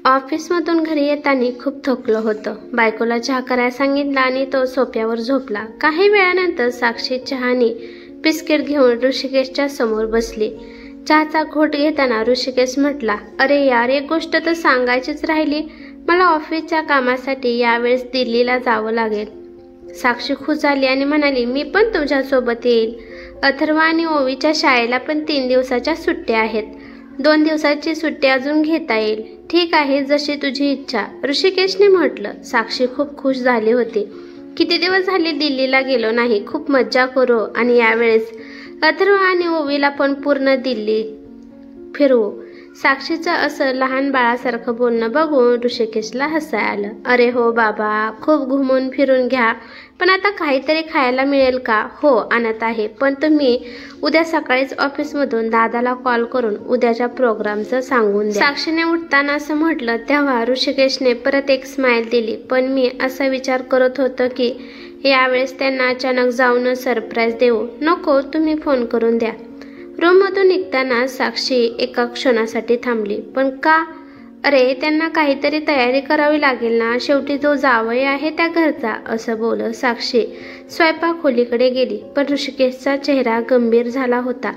ऑफिसमधून घरी येताना खूप थकलो होतं. बायकोला चहा करायला सांगितला आणि तो सोफ्यावर झोपला. काही वेळानंतर साक्षी चहाने बिस्किट घेऊन ऋषिकेशच्या समोर बसली. चहाचा घोट घेताना ऋषिकेश म्हटला, अरे यार, एक गोष्ट तर सांगायचीच राहिली. मला ऑफिसच्या कामासाठी यावेळेस दिल्लीला जावं लागेल. साक्षी खुश झाली आणि म्हणाली, मी पण तुझ्यासोबत येईल. अथर्व आणि ओवीच्या शाळेला पण 3 दिवसाच्या सुट्ट्या आहेत. 2 दिवसाची सुट्टी अजून घेता येईल. ठीक आहे, जशी तुझी इच्छा, ऋषिकेशने म्हटलं. साक्षी खूप खुश झाली होती. किती दिवस झाले दिल्लीला गेलो नाही. खूप मज्जा करू आणि यावेळेस अथर्व आणि ओवीला पण पूर्ण दिल्ली फिरवू. साक्षीचं असं लहान बाळासारखं बोलणं बघून ऋषिकेशला हसायला आलं. अरे हो बाबा, खूप घुमून फिरून घ्या. पण आता काहीतरी खायला मिळेल का? हो, आणत आहे. पण तुम्ही उद्या सकाळीच ऑफिसमधून दादाला कॉल करून उद्याच्या प्रोग्रामचं सांगून द्या. साक्षीने उठताना असं म्हटलं तेव्हा ऋषिकेशने परत एक स्माइल दिली. पण मी असा विचार करत होतो की यावेळेस त्यांना अचानक जाऊन सरप्राईज देऊ. नको, तुम्ही फोन करून द्या. रूममधून निघताना साक्षी एका क्षणासाठी थांबली. पण का? अरे, त्यांना काहीतरी तयारी करावी लागेल ना. शेवटी जो जावई आहे त्या घरचा, असं बोलत साक्षी स्वयंपाकखोलीकडे गेली. पण ऋषिकेशचा चेहरा गंभीर झाला होता.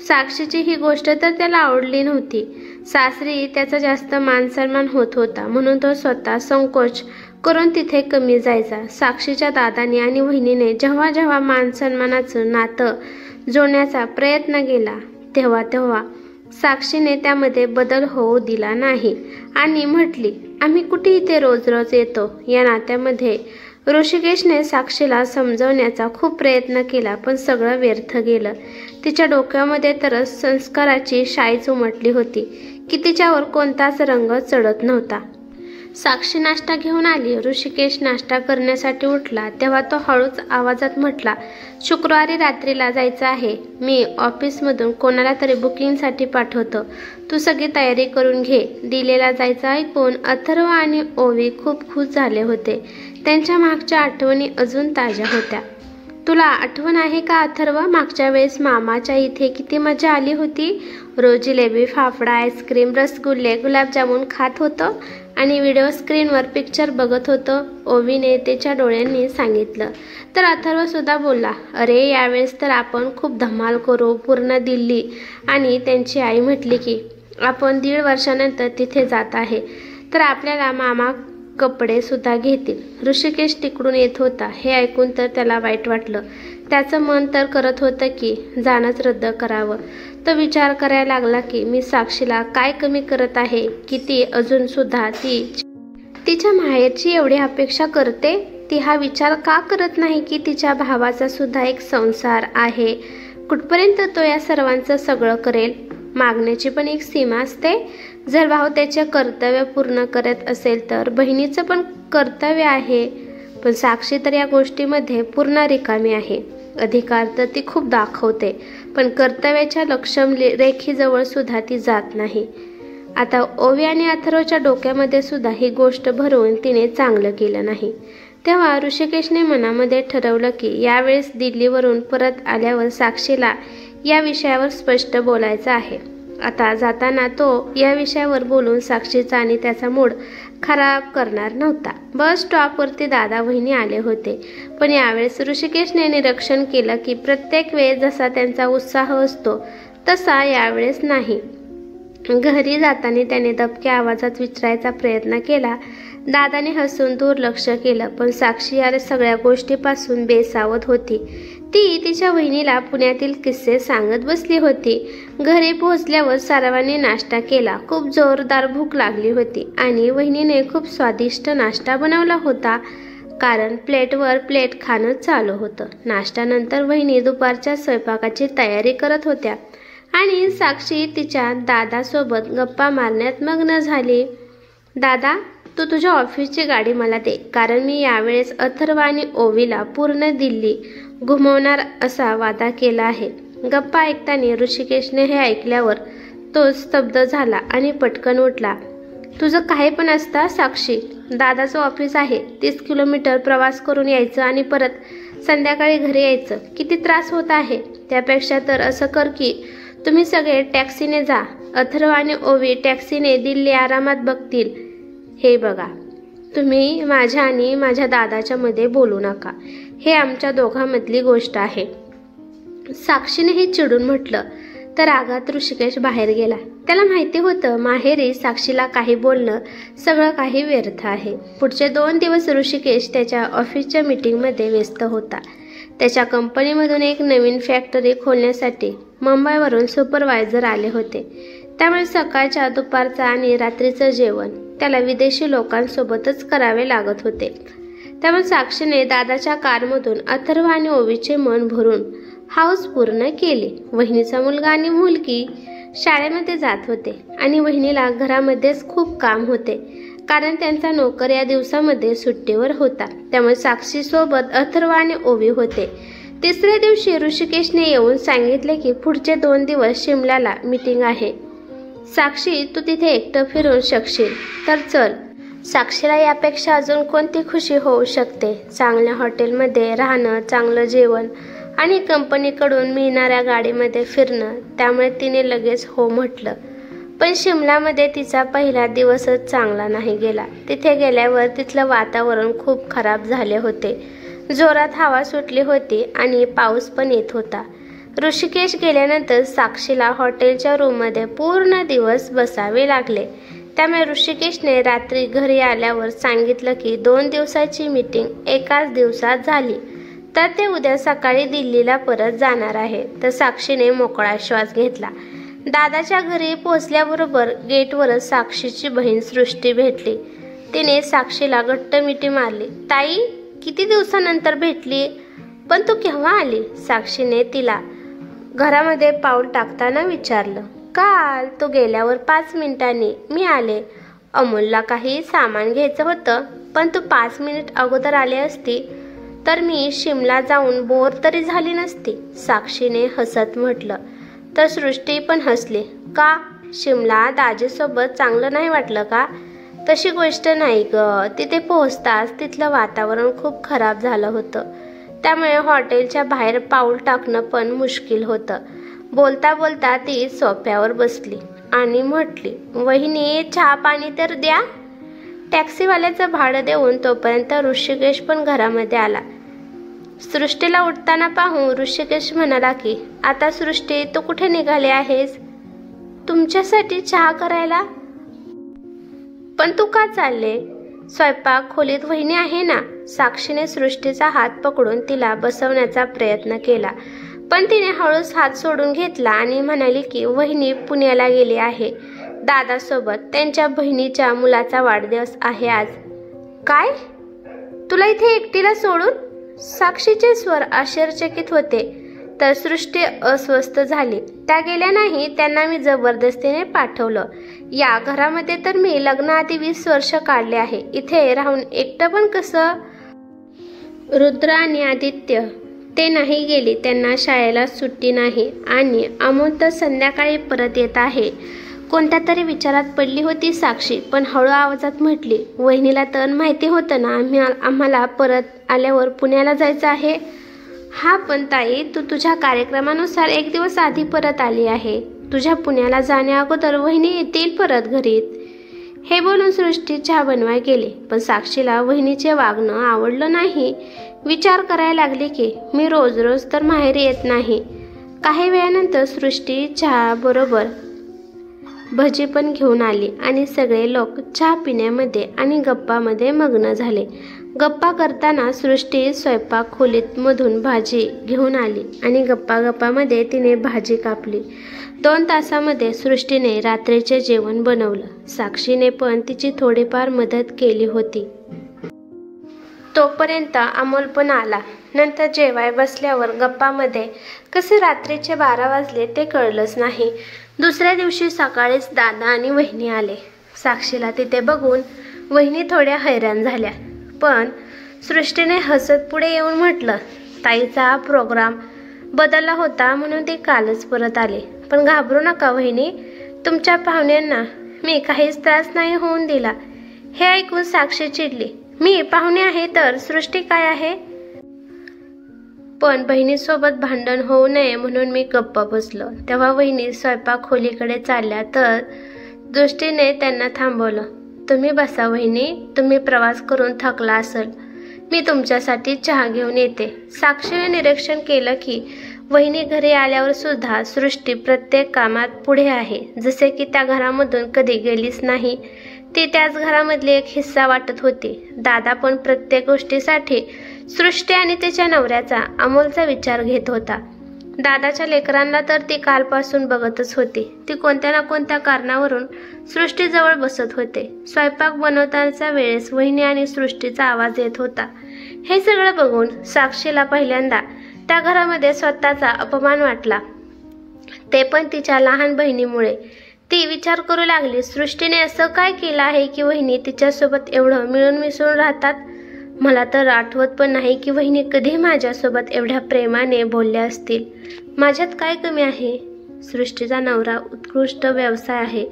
साक्षीची ही गोष्ट तर त्याला आवडली नव्हती. सासरी त्याचा जास्त मान सन्मान होत होता, म्हणून तो स्वतः संकोच करून तिथे कमी जायचा. साक्षीच्या दादाने आणि वहिनीने जेव्हा जेव्हा मान सन्मानाचं नातं जोडण्याचा प्रयत्न केला तेव्हा साक्षीने त्यामध्ये बदल होऊ दिला नाही आणि म्हटली, आम्ही कुठे इथे रोज रोज येतो. या नात्यामध्ये ऋषिकेशने साक्षीला समजवण्याचा खूप प्रयत्न केला, पण सगळं व्यर्थ गेलं. तिच्या डोक्यामध्ये तर संस्काराची शाईच उमटली होती की तिच्यावर कोणताच रंग चढत नव्हता. साक्षी नाश्ता घेऊन आली. ऋषिकेश नाश्ता करण्यासाठी उठला तेव्हा तो हळूच आवाजात म्हटला, शुक्रवारी रात्रीला जायचं आहे. मी ऑफिसमधून कोणाला तरी बुकिंगसाठी पाठवतो. तू सगळी तयारी करून घे. दिल्लीला जायचं ऐकून अथर्व आणि ओवी खूप खुश झाले होते. त्यांच्या मागच्या आठवणी अजून ताज्या होत्या. तुला आठवण आहे का अथर्व, मागच्या वेळेस मामाच्या इथे किती मजा आली होती. रोज जिलेबी, फाफडा, आईस्क्रीम, रसगुल्ले, गुलाबजामुन खात होतो आणि व्हिडिओ स्क्रीनवर पिक्चर बघत होतो, ओवीने त्याच्या डोळ्यांनी सांगितलं. तर अथर्व सुद्धा बोलला, अरे यावेळेस तर आपण खूप धमाल करू, पूर्ण दिल्ली. आणि त्यांची आई म्हटली की आपण 1.5 वर्षानंतर तिथे जात आहे, तर आपल्याला मामा कपडे सुद्धा घेतील. ऋषिकेश तिकडून येत होता. हे ऐकून तर त्याला वाईट वाटलं. त्याचं मन तर करत होतं की जाणंच रद्द करावं. तो विचार करायला लागला की मी साक्षीला काय कमी करत आहे की ती अजून सुद्धा तिच्या माहेरची एवढी अपेक्षा करते. ती हा विचार का करत नाही की तिच्या भावाचा सुद्धा एक संसार आहे. कुठपर्यंत तो या सर्वांचं सगळं करेल. मागण्याची पण एक सीमा असते. जर भाऊ त्याचे कर्तव्य पूर्ण करत असेल तर बहिणीचं पण कर्तव्य आहे. पण साक्षी तर या गोष्टीमध्ये पूर्ण रिकामी आहे. अधिकार तर ती खूप दाखवते, पण कर्तव्याच्या लक्षम रेखीजवळ सुद्धा ती जात नाही. आता ओवी आणि अथर्वच्या डोक्यामध्ये सुद्धा ही गोष्ट भरवून तिने चांगलं केलं नाही. तेव्हा ऋषिकेशने मनामध्ये ठरवलं की यावेळेस दिल्लीवरून परत आल्यावर साक्षीला या विषयावर स्पष्ट बोलायचं आहे. आता जाताना तो या विषयावर बोलून साक्षीचा आणि त्याचा मूड खराब करणार नव्हता. बस स्टॉपवरती दादा वहिनी आले होते. पण यावेळेस ऋषिकेशने निरीक्षण केलं की प्रत्येक वेळेस जसा त्यांचा उत्साह असतो तसा यावेळेस नाही. घरी जाताना त्याने दबक्या आवाजात विचारायचा प्रयत्न केला. दादाने हसून दुर्लक्ष केलं. पण साक्षी या सगळ्या गोष्टीपासून बेसावध होती. ती तिच्या वहिनीला पुण्यातील किस्से सांगत बसली होती. घरी पोहोचल्यावर सर्वांनी नाश्ता केला. खूप जोरदार भूक लागली होती आणि वहिनीने खूप स्वादिष्ट नाश्ता बनवला होता, कारण प्लेटवर प्लेट खाणं चालू होतं. नाश्त्यानंतर वहिनी दुपारच्या स्वयंपाकाची तयारी करत होत्या आणि साक्षी तिच्या दादासोबत गप्पा मारण्यात मग्न झाली. दादा, तू तुझ्या ऑफिसची गाडी मला दे, कारण मी यावेळेस अथर्व आणि ओवीला पूर्ण दिल्ली घुमवणार असा वादा केला आहे. गप्पा ऐकताना ऋषिकेशने हे ऐकल्यावर तो स्तब्ध झाला आणि पटकन उठला. तुझं काही पण असता साक्षी, दादाचं ऑफिस आहे. 30 किलोमीटर प्रवास करून यायचं आणि परत संध्याकाळी घरी यायचं. किती त्रास होत आहे. त्यापेक्षा तर असं कर की तुम्ही सगळे टॅक्सीने जा. अथर्व आणि ओवी टॅक्सीने दिल्ली आरामात बघतील. हे बघा, तुम्ही माझ्या आणि माझ्या दादाच्या मध्ये बोलू नका. हे आमच्या दोघांमधली गोष्ट आहे. साक्षीनेही चिडून म्हटलं. तर रागात ऋषिकेश बाहेर गेला. त्याला माहिती होतं माहेरी साक्षीला काही बोलणं सगळं काही व्यर्थ आहे. पुढचे 2 दिवस ऋषिकेश त्याच्या ऑफिसच्या मीटिंगमध्ये व्यस्त होता. त्याच्या कंपनीमधून एक नवीन फॅक्टरी खोलण्यासाठी मुंबईवरून सुपरवायझर आले होते. त्यामुळे सकाळच्या, दुपारचा आणि रात्रीचं जेवण त्याला विदेशी लोकांसोबतच करावे लागत होते. त्यामुळे साक्षीने दादाच्या कारमधून अथर्व आणि ओवीचे मन भरून हाऊस पूर्ण केली. वहिनीचा मुलगा आणि मुलगी शाळेमध्ये जात होते आणि वहिनीला घरामध्येच खूप काम होते, कारण त्यांचा नोकर या दिवसामध्ये सुट्टीवर होता. त्यामुळे साक्षीसोबत अथर्व आणि ओवी होते. तिसऱ्या दिवशी ऋषिकेशने येऊन सांगितले की पुढचे 2 दिवस शिमल्याला मीटिंग आहे. साक्षी, तू तिथे एकटं फिरून शकशील तर चल. साक्षीला यापेक्षा अजून कोणती खुशी होऊ शकते? चांगल्या हॉटेलमध्ये राहणं, चांगलं जेवण आणि कंपनीकडून मिळणाऱ्या गाडीमध्ये फिरणं. त्यामुळे तिने लगेच हो म्हटलं. पण शिमल्यामध्ये तिचा पहिला दिवसच चांगला नाही गेला. तिथे गेल्यावर तिथलं वातावरण खूप खराब झाले होते. जोरात हवा सुटली होती आणि पाऊस पण येत होता. ऋषिकेश गेल्यानंतर साक्षीला हॉटेलच्या रूममध्ये पूर्ण दिवस बसावे लागले. त्यामुळे ऋषिकेशने रात्री घरी आल्यावर सांगितलं की 2 दिवसाची मीटिंग एकाच दिवसात झाली, तर ते उद्या सकाळी दिल्लीला परत जाणार आहे. तर साक्षीने मोकळा श्वास घेतला. दादाच्या घरी पोहोचल्याबरोबर गेटवरच साक्षीची बहीण सृष्टी भेटली. तिने साक्षीला घट्ट मिठी मारली. ताई, किती दिवसानंतर भेटली, पण तू केव्हा आली? साक्षीने तिला घरामध्ये पाऊल टाकताना विचारलं. काल. तू गेल्यावर 5 मिनिटांनी मी आले. अमोलला काही सामान घ्यायचं होतं, पण तू 5 मिनिट अगोदर आली असती तर मी शिमला जाऊन बोर तरी झाली नसती, साक्षीने हसत म्हटलं. तर सृष्टी पण हसली. का? शिमला दाजीसोबत चांगलं नाही वाटलं का? तशी गोष्ट नाही ग. तिथे पोहोचताच तिथलं वातावरण खूप खराब झालं होतं. त्यामुळे हॉटेलच्या बाहेर पाऊल टाकणं पण मुश्किल होतं. बोलता बोलता ती सोफ्यावर बसली आणि म्हटली, वहिनी, चहा पाणी तर द्या. टॅक्सीवाल्याचं भाडं देऊन तोपर्यंत ऋषिकेश पण घरामध्ये आला. सृष्टीला उठताना पाहून ऋषिकेश म्हणाला की, आता सृष्टी, तू कुठे निघाली आहेस? तुमच्यासाठी चहा करायला. पण तू का चालले? स्वयंपाक खोलीत वहिनी आहे ना. साक्षीने सृष्टीचा हात पकडून तिला बसवण्याचा प्रयत्न केला, पण तिने हळूच हात सोडून घेतला आणि म्हणाली की वहिनी पुण्याला गेली आहे दादासोबत. त्यांच्या बहिणीच्या मुलाचा वाढदिवस आहे आज. काय? तुला इथे एकटीला सोडून? साक्षीचे स्वर आश्चर्यचकित होते. तर सृष्टी अस्वस्थ झाली. त्या गेल्या नाही, त्यांना मी जबरदस्तीने पाठवलं. या घरामध्ये तर मी लग्नाआधी 20 वर्ष काढले आहे. इथे राहून एकटं पण कसं? रुद्र आणि आदित्य ते नाही गेली. त्यांना शाळेला सुट्टी नाही आणि अमोल तर संध्याकाळी परत येत आहे. कोणत्या तरी विचारात पडली होती साक्षी, पण हळू आवाजात म्हटली, वहिनीला तर माहिती होतं ना आम्हाला परत आल्यावर पुण्याला जायचं आहे. हा, पण ताई, तू तुझ्या कार्यक्रमानुसार 1 दिवस आधी परत आली आहे. तुझ्या पुण्याला जाण्या अगोदर वहिनी येतील परत घरी. हे बोलून सृष्टी चहा बनवाय गेली, पण साक्षीला वहिनीचे वागणं आवडलं नाही. विचार करायला लागली की मी रोज रोज तर माहेरी येत नाही. काही वेळानंतर सृष्टी चहा बरोबर भजी पण घेऊन आली आणि सगळे लोक चहा पिण्यामध्ये आणि गप्पामध्ये मग्न झाले. गप्पा करताना सृष्टी स्वयंपाक खोलीत मधून भाजी घेऊन आली आणि गप्पामध्ये तिने भाजी कापली. 2 तासामध्ये सृष्टीने रात्रीचे जेवण बनवलं. साक्षीने पण तिची थोडीफार मदत केली होती. तोपर्यंत अमोल पण आला. नंतर जेवाय बसल्यावर गप्पामध्ये कसे रात्रीचे 12 वाजले ते कळलंच नाही. दुसऱ्या दिवशी सकाळीच दादा आणि वहिनी आले. साक्षीला तिथे बघून वहिनी थोड्या हैराण झाल्या, पण सृष्टीने हसत पुढे येऊन म्हटलं, ताईचा प्रोग्राम बदलला होता म्हणून ती कालच परत आली. पण घाबरू नका वहिनी, तुमच्या पाहुण्यांना मी काहीच त्रास नाही होऊन दिला. हे ऐकून साक्षी चिडली. मी पाहुणे आहे तर सृष्टी काय आहे? पण बहिणीसोबत भांडण होऊ नये म्हणून मी गप्प बसलो. तेव्हा वहिनी स्वयंपाक खोलीकडे चालल्या तर दृष्टीने त्यांना थांबवलं. तुम्ही बसा वहिनी, तुम्ही प्रवास करून थकला असाल, मी तुमच्यासाठी चहा घेऊन येते. साक्षीने निरीक्षण केलं की वहिनी घरी आल्यावर सुद्धा सृष्टी प्रत्येक कामात पुढे आहे, जसे की त्या घरामधून कधी गेलीच नाही. ती त्याच घरामधली एक हिस्सा वाटत होती. दादा पण प्रत्येक गोष्टीसाठी सृष्टी आणि तिच्या नवऱ्याचा अमोलचा विचार घेत होता. दादाच्या लेकरांना तर ती कालपासून बघतच होती. ती कोणत्या ना कोणत्या कारणावरून सृष्टीजवळ बसत होते. स्वयंपाक बनवतानाच्या वेळेस वहिनी आणि सृष्टीचा आवाज येत होता. हे सगळं बघून साक्षीला पहिल्यांदा त्या घरामध्ये स्वतःचा अपमान वाटला, ते पण तिच्या लहान बहिणीमुळे. ती विचार करू लागली, सृष्टीने असं काय केलं आहे की वहिनी तिच्यासोबत एवढं मिळून मिसळून राहतात. मला तर आठवत पण नाही की वहिनी कधी माझ्यासोबत एवढ्या प्रेमाने बोलल्या असतील. माझ्यात काय कमी आहे? सृष्टीचा नवरा उत्कृष्ट व्यवसाय आहे,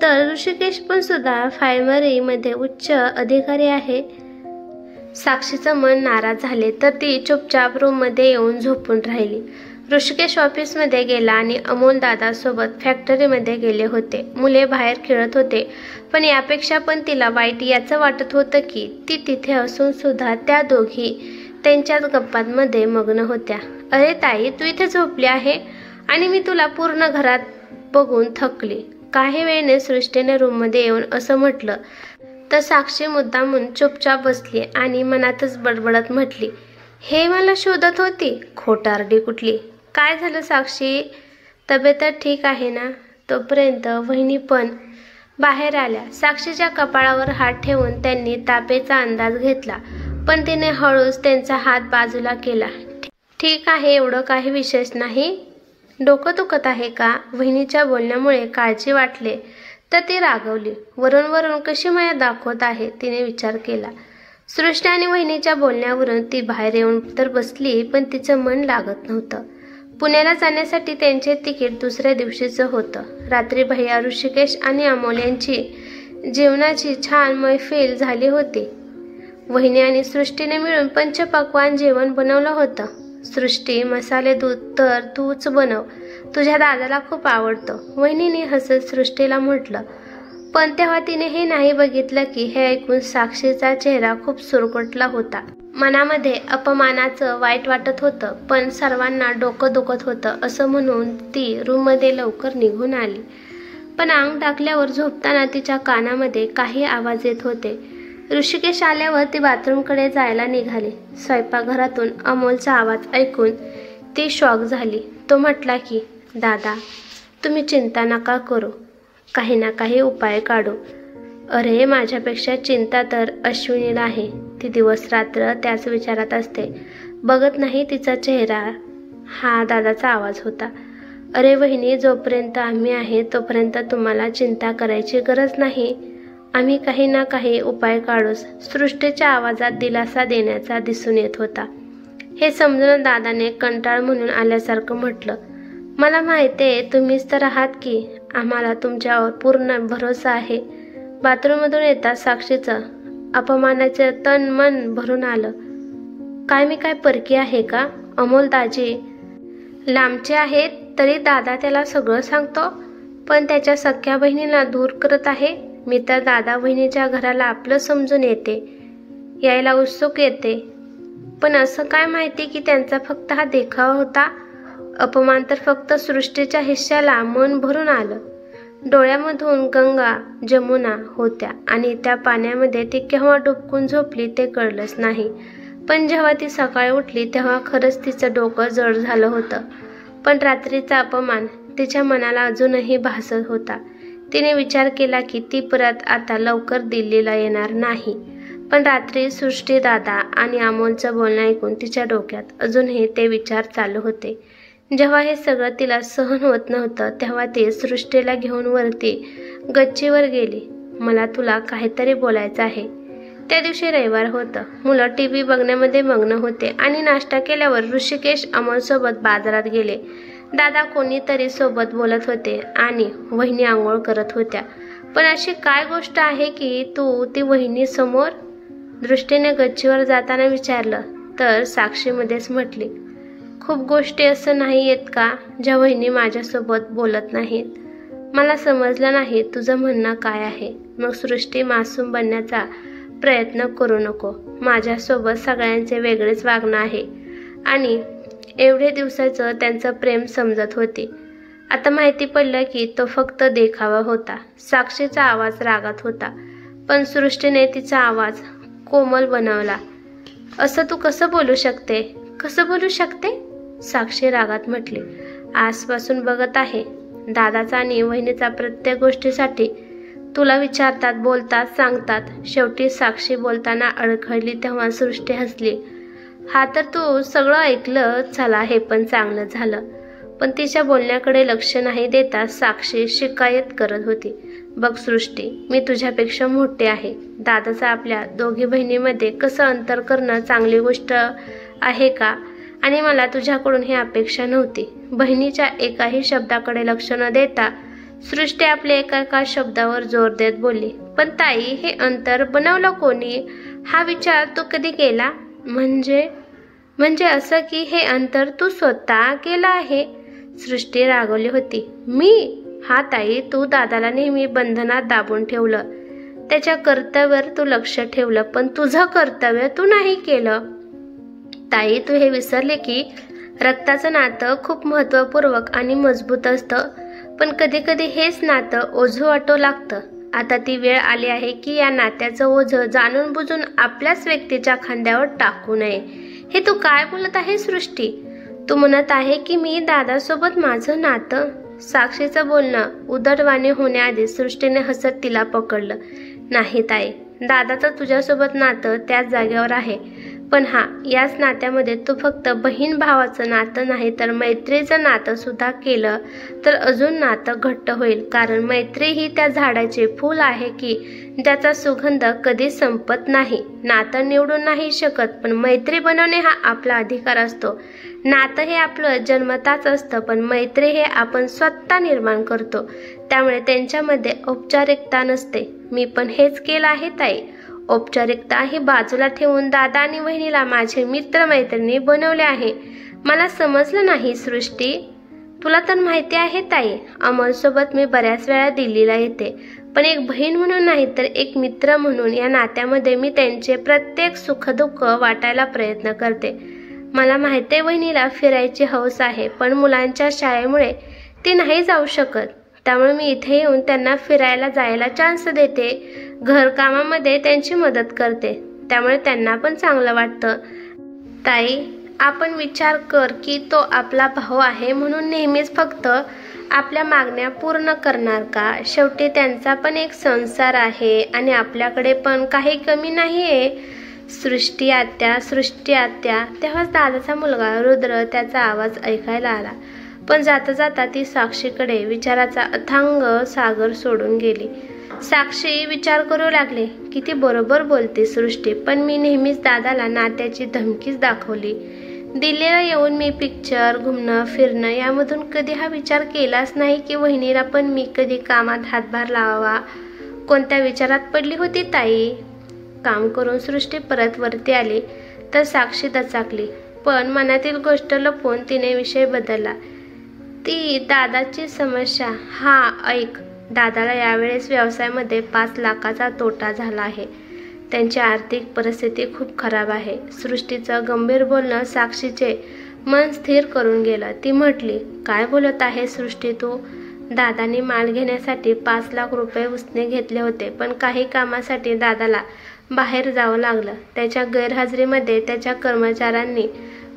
तर ऋषिकेश पण सुद्धा फार्मरीमध्ये उच्च अधिकारी आहे. साक्षीचं मन नाराज झाले तर ती चुपचाप रूममध्ये येऊन झोपून राहिली. ऋषिकेश ऑफिसमध्ये गेला आणि अमोल दादासोबत फॅक्टरीमध्ये गेले होते. मुले बाहेर खेळत होते, पण यापेक्षा पण तिला वाईट याचं वाटत होतं की ती तिथे असून सुद्धा त्या दोघी त्यांच्याच गप्पांमध्ये मग्न होत्या. अरे ताई, तू इथे झोपली आहे आणि मी तुला पूर्ण घरात बघून थकली. काही वेळेने सृष्टीने रूममध्ये येऊन असं म्हटलं तर साक्षी मुद्दामून चुपचाप बसली आणि मनातच बडबडत म्हटली, हे मला शोधत होती, खोटारडी कुठली. काय झालं साक्षी, तब्येत तर ठीक आहे ना? तोपर्यंत वहिनी पण बाहेर आल्या. साक्षीच्या कपाळावर हात ठेवून त्यांनी तापेचा अंदाज घेतला, पण तिने हळूच त्यांचा हात बाजूला केला. ठीक आहे, एवढं काही विशेष नाही. डोकं दुखत आहे का? वहिनीच्या बोलण्यामुळे काळजी वाटले तर ती रागवली. वरून वरून कशी माया दाखवत आहे, तिने विचार केला. सृष्टी आणि वहिनीच्या बोलण्यावरून ती बाहेर येऊन तर बसली, पण तिचं मन लागत नव्हतं. पुण्याला जाण्यासाठी त्यांचे तिकीट दुसऱ्या दिवशीचं होतं. रात्री भैया, ऋषिकेश आणि अमोल यांची जेवणाची छान मैफिल झाली होती. वहिनी आणि सृष्टीने मिळून पंचपक्वान्न जेवण बनवलं होतं. सृष्टी, मसाले दूध तर तूच बनव, तुझ्या दादाला खूप आवडतं, वहिनीने हसत सृष्टीला म्हटलं. पण तेव्हा तिने हे नाही बघितलं की हे ऐकून साक्षीचा चेहरा खूप सुरकुतला होता. मनामध्ये अपमानाचं वाईट वाटत होतं, पण सर्वांना डोकं दुखत होतं असं म्हणून ती रूममध्ये लवकर निघून आली. पण अंग टाकल्यावर झोपताना तिच्या कानामध्ये काही आवाज येत होते. ऋषिकेश आल्यावर ती बाथरूमकडे जायला निघाली. स्वयंपाकघरातून अमोलचा आवाज ऐकून ती शॉक झाली. तो म्हटला की, दादा, तुम्ही चिंता नका करू, काही ना काही उपाय काढू. अरे, माझ्यापेक्षा चिंता तर अश्विनीला आहे. ती दिवस रात्र त्याच विचारात असते. बघत नाही तिचा चेहरा. हा दादाचा आवाज होता. अरे वहिनी, जोपर्यंत आम्ही आहे तोपर्यंत तुम्हाला चिंता करायची गरज नाही. आम्ही काही ना काही उपाय काढूच. सृष्टीच्या आवाजात दिलासा देण्याचा दिसून येत होता. हे समजून दादाने कंटाळ म्हणून आल्यासारखं म्हटलं, मला माहिती आहे तुम्हीच तर आहात की, आम्हाला तुमच्यावर पूर्ण भरोसा आहे. बाथरूममधून येता साक्षीचं अपमानाचे तन मन भरून आलं. काय मी काय परकी आहे का? अमोल दाजी लांबचे आहेत तरी दादा त्याला सगळं सांगतो, पण त्याच्या सख्या बहिणीला दूर करत आहे. मी तर दादा बहिणीच्या घराला आपलं समजून येते, यायला उत्सुक येते, पण असं काय माहिती की त्यांचा फक्त हा देखावा होता. अपमान तर फक्त सृष्टीच्या हिश्श्याला मन भरून आलं. डोळ्यामधून गंगा जमुना होत्या आणि त्या पाण्यामध्ये ती केव्हा डुबकून झोपली ते कळलंच नाही. पण जेव्हा ती सकाळी उठली तेव्हा खरंच तिचं डोकं जड झालं होतं. पण रात्रीचा अपमान तिच्या मनाला अजूनही भासत होता. तिने विचार केला की ती परत आता लवकर दिल्लीला येणार नाही. पण रात्री सृष्टी, दादा आणि अमोलचं बोलणं ऐकून तिच्या डोक्यात अजूनही ते विचार चालू होते. जेव्हा हे सगळं तिला सहन होत नव्हतं तेव्हा ती सृष्टीला घेऊन वरती गच्चीवर गेली. मला तुला काहीतरी बोलायचं आहे. त्या दिवशी रविवार होतं. मुलं टीव्ही बघण्यामध्ये मग्न होते आणि नाश्ता केल्यावर ऋषिकेश अमोलसोबत बाजारात गेले. दादा कोणीतरी सोबत बोलत होते आणि वहिनी आंघोळ करत होत्या. पण अशी काय गोष्ट आहे की तू ती वहिनी समोर? दृष्टीने गच्चीवर जाताना विचारलं तर साक्षीमध्येच म्हटली, खूप गोष्टी असं नाही येत का ज्या वहिनी माझ्यासोबत बोलत नाहीत. मला समजलं नाही तुझं म्हणणं काय आहे. मग सृष्टी मासूम बनण्याचा प्रयत्न करू नको. माझ्यासोबत सगळ्यांचे वेगळेच वागणं आहे आणि एवढे दिवसाचं त्यांचं प्रेम समजत होते. आता माहिती पडलं की तो फक्त देखावा होता. साक्षीचा आवाज रागात होता, पण सृष्टीने तिचा आवाज कोमल बनवला. असं तू कसं बोलू शकते? कसं बोलू शकते? साक्षी रागात म्हटली. आजपासून बघत आहे. दादाचा आणि वहिनीचा प्रत्येक गोष्टीसाठी तुला विचारतात, बोलतात, सांगतात. शेवटी साक्षी बोलताना अडखळली तेव्हा सृष्टी हसली. हा तर तू सगळं ऐकलं. चला, हे पण चांगलं झालं. पण तिच्या बोलण्याकडे लक्ष नाही देता साक्षी शिकायत करत होती. बघ सृष्टी, मी तुझ्यापेक्षा मोठे आहे. दादाचं आपल्या दोघी बहिणीमध्ये कसं अंतर करणं चांगली गोष्ट आहे का? आणि मला तुझ्याकडून ही अपेक्षा नव्हती. बहिणीच्या एकाही शब्दाकडे लक्ष न देता सृष्टी आपल्या एका शब्दावर जोर देत बोलली. पण ताई, हे अंतर बनवलं कोणी? हा विचार तू कधी केला? म्हणजे असं की हे अंतर तू स्वतः केलं आहे? सृष्टी रागवली होती. मी? हा ताई, तू दादाला नेहमी बंधनात दाबून ठेवलं. त्याच्या कर्तव्यावर तू लक्ष ठेवलं, पण तुझं कर्तव्य तू नाही केलं. ताई, तू हे विसरले की रक्ताचं नातं खूप महत्त्वपूर्वक आणि मजबूत असतं, पण कधी कधी हेच नातं ओझं वाटू लागतं. आता ती वेळ आली आहे की या नात्याचं ओझं जाणून बुजून आपल्याच व्यक्तीच्या खांद्यावर टाकू नये. हे तू काय बोलत आहे सृष्टी? तू म्हणत आहे की मी दादासोबत माझं नातं? साक्षीचं बोलणं उदरवाणी होण्याआधी सृष्टीने हसत तिला पकडलं. नाही ताई, दादाचं तुझ्यासोबत नातं त्याच जागेवर आहे. पण याच नात्यामध्ये तू फक्त बहीण भावाचं नातं नाही तर मैत्रीचं नातं सुद्धा केलं तर अजून नातं घट्ट होईल. कारण मैत्री ही त्या झाडाचे फूल आहे की त्याचा सुगंध कधी संपत नाही. नातं निवडून नाही शकत, पण मैत्री बनवणे हा आपला अधिकार असतो. नातं हे आपलं जन्मताच असतं, पण मैत्री हे आपण स्वतः निर्माण करतो. त्यामुळे त्यांच्यामध्ये औपचारिकता नसते. मी पण हेच केलं आहे ताई. औपचारिकता ही बाजूला ठेवून दादा आणि बहिणीला माझे मित्र मैत्रिणी बनवले आहे. मला समजलं नाही सृष्टी. तुला तर माहिती आहे ताई, अमोलसोबत मी बऱ्याच वेळा दिल्लीला येते, पण एक बहीण म्हणून नाही तर एक मित्र म्हणून या नात्यामध्ये मी त्यांचे प्रत्येक सुखदुःख वाटायला प्रयत्न करते. मला माहिती आहे वहिनीला फिरायची हौस आहे, पण मुलांच्या शाळेमुळे ती नाही जाऊ शकत. त्यामुळे मी इथे येऊन त्यांना फिरायला जायला चान्स देते. घरकामामध्ये त्यांची मदत करते, त्यामुळे त्यांना पण चांगलं वाटतं. ताई, आपण विचार कर की तो आपला भाऊ आहे म्हणून नेहमीच फक्त आपल्या मागण्या पूर्ण करणार का? शेवटी त्यांचा पण एक संसार आहे आणि आपल्याकडे पण काही कमी नाही आहे. सृष्टी आत्या, सृष्टी आत्या. तेव्हाच दादाचा मुलगा रुद्र त्याचा आवाज ऐकायला आला. पण जाता जाता ती साक्षीकडे विचाराचा अथांग सागर सोडून गेली. साक्षी विचार करू लागले. किती बरोबर बोलते सृष्टी, पण मी नेहमीच दादाला नात्याची धमकीच दाखवली. दिल्लीला येऊन मी पिक्चर, घुमणं, फिरणं यामधून कधी हा विचार केलाच नाही की वहिनीला पण मी कधी कामात हातभार लावावा. कोणत्या विचारात पडली होती ताई? काम करून सृष्टी परत वरती आली तर साक्षी दचाकली, पण मनातील गोष्ट लपवून तिने विषय बदलला. ती दादाची समस्या. ऐक, दादाला यावेळेस व्यवसायामध्ये 5 लाखाचा तोटा झाला आहे. त्यांची आर्थिक परिस्थिती खूप खराब आहे. सृष्टीचं गंभीर बोलणं साक्षीचे मन स्थिर करून गेलं. ती म्हटली, काय बोलत आहे सृष्टी तू? दादाने माल घेण्यासाठी 5 लाख रुपये उसने घेतले होते, पण काही कामासाठी दादाला बाहेर जावं लागलं. त्याच्या गैरहजेरीमध्ये त्याच्या कर्मचाऱ्यांनी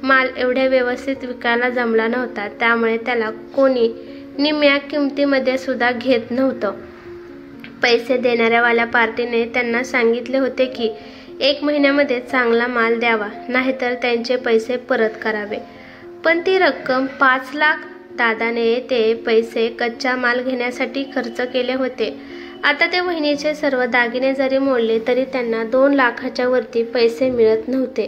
माल एवढ्या व्यवस्थित विकायला जमला नव्हता, त्यामुळे त्याला कोणी निम्म्या किमतीमध्ये सुद्धा घेत नव्हतं. पैसे देणाऱ्यावाल्या पार्टीने त्यांना सांगितले होते की 1 महिन्यामध्ये चांगला माल द्यावा, नाहीतर त्यांचे पैसे परत करावे. पण ती रक्कम 5 लाख. दादाने ते पैसे कच्चा माल घेण्यासाठी खर्च केले होते. आता त्या वहिनीचे सर्व दागिने जरी मोडले तरी त्यांना 2 लाखाच्या वरती पैसे मिळत नव्हते.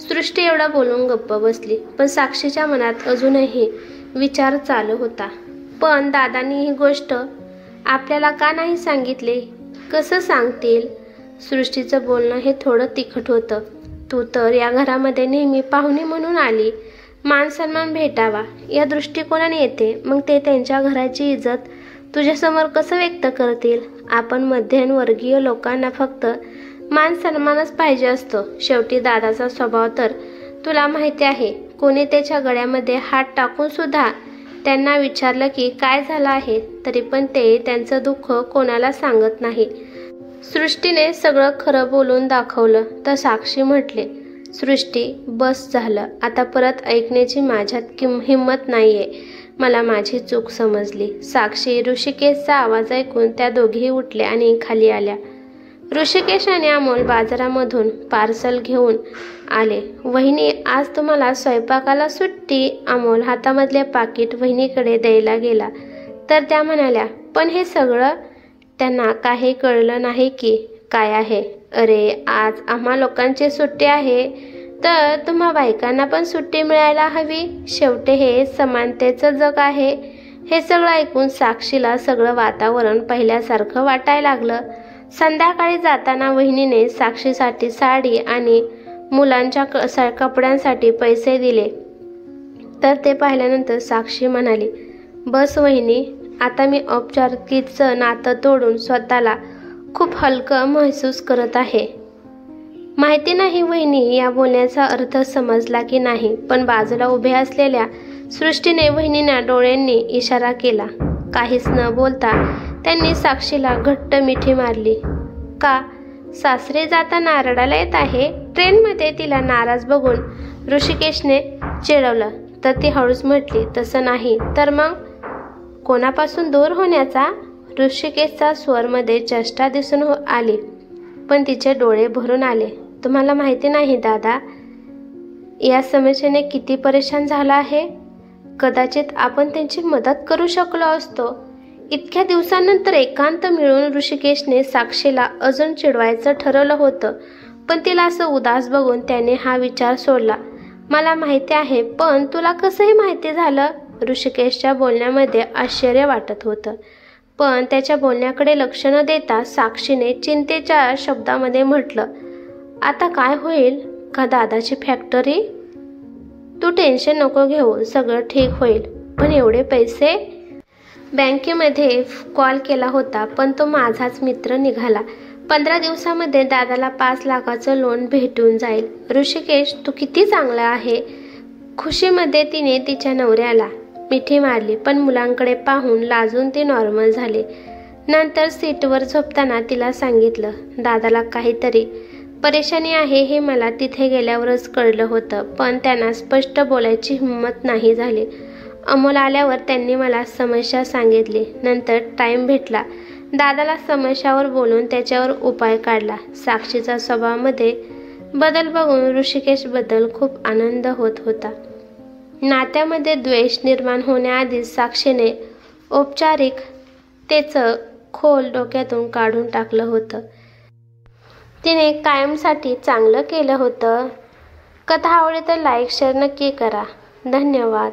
सृष्टी एवढा बोलून गप्प बसली, पण साक्षीच्या मनात अजूनही विचार चालू होता. पण दादांनी ही गोष्ट आपल्याला का नाही सांगितले? कसं सांगतील? सृष्टीचं बोलणं हे थोडं तिखट होतं. तू तर या घरामध्ये नेहमी पाहुणी म्हणून आली, मान सन्मान भेटावा या दृष्टिकोनाने येते, मग ते त्यांच्या घराची इज्जत तुझ्यासमोर कसं व्यक्त करतील? आपण मध्यमवर्गीय लोकांना फक्त मान सन्मानच पाहिजे असतो. शेवटी दादाचा स्वभाव तर तुला माहिती आहे. कोणी त्याच्या गळ्यामध्ये हात टाकून सुद्धा त्यांना विचारलं की काय झालं आहे तरी पण ते त्यांचं दुःख कोणाला सांगत नाही. सृष्टीने सगळं खरं बोलून दाखवलं तर साक्षी म्हटले, सृष्टी बस झालं, आता परत ऐकण्याची माझ्यात हिंमत नाहीये. मला माझी चूक समजली. साक्षी ऋषिकेशचा आवाज ऐकून त्या दोघीही उठल्या आणि खाली आल्या. ऋषिकेश आणि अमोल बाजारामधून पार्सल घेऊन आले. वहिनी, आज तुम्हाला स्वयंपाकाला सुट्टी. अमोल हातामधले पाकिट वहिनीकडे द्यायला गेला तर त्या म्हणाल्या, पण हे सगळं? त्यांना काही कळलं नाही की काय आहे. अरे, आज आम्हा लोकांची सुट्टी आहे तर तुम्हा बायकांना पण सुट्टी मिळायला हवी. शेवटी हे समानतेचं जग आहे. हे सगळं ऐकून साक्षीला सगळं वातावरण पहिल्यासारखं वाटायला लागलं. संध्याकाळी जाताना वहिनीने साक्षीसाठी साडी आणि मुलांच्या कपड्यांसाठी पैसे दिले तर ते पाहिल्यानंतर साक्षी म्हणाली, बस वहिनी, आता मी औपचारिकतेचं नातं तोडून स्वतःला खूप हलकं महसूस करत आहे. माहिती नाही वहिनी या बोलण्याचा अर्थ समजला की नाही, पण बाजूला उभ्या असलेल्या सृष्टीने वहिनींना डोळ्यांनी इशारा केला. काहीच न बोलता त्यांनी साक्षीला घट्ट मिठी मारली. का सासरे जाताना रडायला येत आहे? ट्रेनमध्ये तिला नाराज बघून ऋषिकेशने चिडवलं तर ती हळूच म्हटली, तसं नाही तर मग कोणापासून दूर होण्याचा? ऋषिकेशचा स्वरमध्ये चेष्टा दिसून आली पण तिचे डोळे भरून आले. तुम्हाला माहिती नाही दादा, या समस्येने किती परेशान झाला आहे. कदाचित आपण त्यांची मदत करू शकलो असतो. इतक्या दिवसांनंतर एकांत मिळून ऋषिकेशने साक्षीला अजून चिडवायचं ठरवलं होतं, पण तिला असं उदास बघून त्याने हा विचार सोडला. मला माहिती आहे, पण तुला कसंही माहिती झालं? ऋषिकेशच्या बोलण्यामध्ये आश्चर्य वाटत होतं, पण त्याच्या बोलण्याकडे लक्ष न देता साक्षीने चिंतेच्या शब्दामध्ये म्हटलं, आता काय होईल? का दादाची फॅक्टरी? तू टेन्शन नको घेऊ, सगळं ठीक होईल. पण एवढे पैसे? बँकेमध्ये कॉल केला होता पण तो माझाच मित्र निघाला. 15 दिवसामध्ये दादाला 5 लाखाचं लोन भेटून जाईल. ऋषिकेश, तू किती चांगला आहे. खुशीमध्ये तिने तिच्या नवऱ्याला मिठी मारली पण मुलांकडे पाहून लाजून ती नॉर्मल झाली. नंतर सीटवर झोपताना तिला सांगितलं, दादाला काहीतरी परेशानी आहे हे मला तिथे गेल्यावरच कळलं होतं, पण त्यांना स्पष्ट बोलायची हिंमत नाही झाली. अमोल आल्यावर त्यांनी मला समस्या सांगितली. नंतर टाईम भेटला दादाला समस्यावर बोलून त्याच्यावर उपाय काढला. साक्षीचा स्वभावामध्ये बदल बघून ऋषिकेशबद्दल खूप आनंद होत होता. नात्यामध्ये द्वेष निर्माण होण्याआधी साक्षीने औपचारिकतेचं खोल डोक्यातून काढून टाकलं होतं. तिने कायमसाठी चांगलं केलं होतं. कथा आवडली तर लाईक शेअर नक्की करा. धन्यवाद.